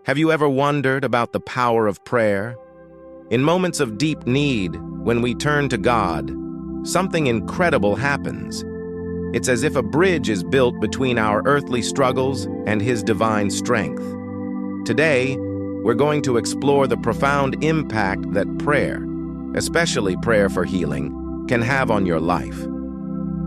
Have you ever wondered about the power of prayer? In moments of deep need, when we turn to God, something incredible happens. It's as if a bridge is built between our earthly struggles and His divine strength. Today, we're going to explore the profound impact that prayer, especially prayer for healing, can have on your life.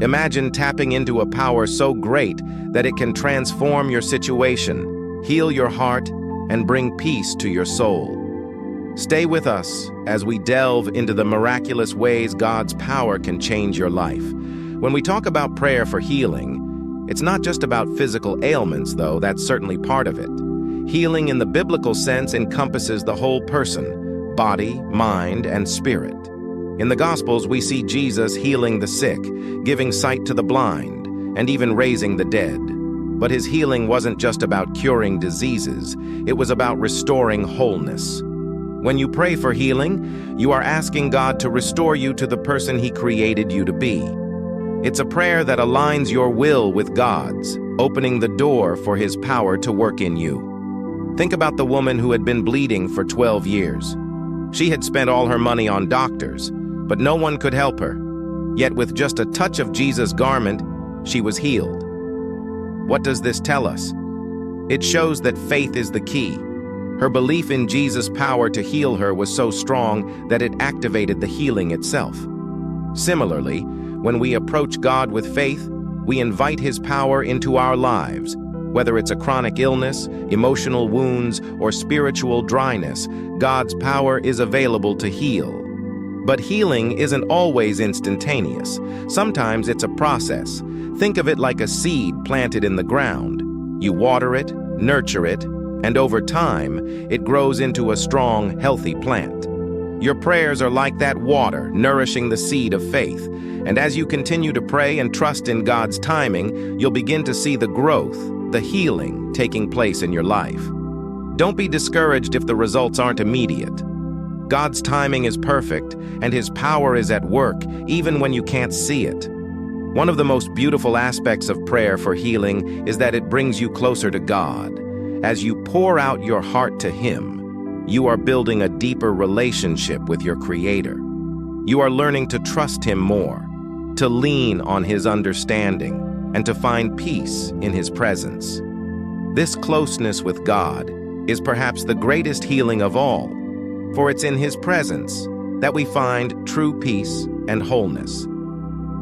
Imagine tapping into a power so great that it can transform your situation, heal your heart, and bring peace to your soul. Stay with us as we delve into the miraculous ways God's power can change your life. When we talk about prayer for healing, it's not just about physical ailments, though that's certainly part of it. Healing in the biblical sense encompasses the whole person, body, mind, and spirit. In the Gospels, we see Jesus healing the sick, giving sight to the blind, and even raising the dead. But His healing wasn't just about curing diseases, it was about restoring wholeness. When you pray for healing, you are asking God to restore you to the person He created you to be. It's a prayer that aligns your will with God's, opening the door for His power to work in you. Think about the woman who had been bleeding for 12 years. She had spent all her money on doctors, but no one could help her. Yet with just a touch of Jesus' garment, she was healed. What does this tell us? It shows that faith is the key. Her belief in Jesus' power to heal her was so strong that it activated the healing itself. Similarly, when we approach God with faith, we invite His power into our lives. Whether it's a chronic illness, emotional wounds, or spiritual dryness, God's power is available to heal. But healing isn't always instantaneous. Sometimes it's a process. Think of it like a seed planted in the ground. You water it, nurture it, and over time, it grows into a strong, healthy plant. Your prayers are like that water, nourishing the seed of faith. And as you continue to pray and trust in God's timing, you'll begin to see the growth, the healing taking place in your life. Don't be discouraged if the results aren't immediate. God's timing is perfect, and His power is at work, even when you can't see it. One of the most beautiful aspects of prayer for healing is that it brings you closer to God. As you pour out your heart to Him, you are building a deeper relationship with your Creator. You are learning to trust Him more, to lean on His understanding, and to find peace in His presence. This closeness with God is perhaps the greatest healing of all, for it's in His presence that we find true peace and wholeness.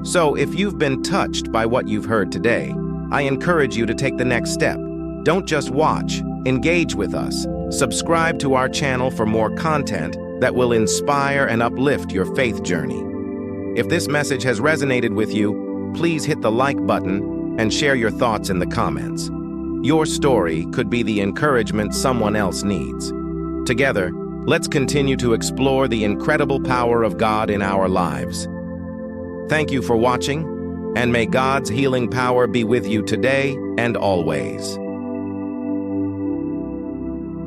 So if you've been touched by what you've heard today, I encourage you to take the next step. Don't just watch, engage with us. Subscribe to our channel for more content that will inspire and uplift your faith journey. If this message has resonated with you, please hit the like button and share your thoughts in the comments. Your story could be the encouragement someone else needs. Together, let's continue to explore the incredible power of God in our lives. Thank you for watching, and may God's healing power be with you today and always.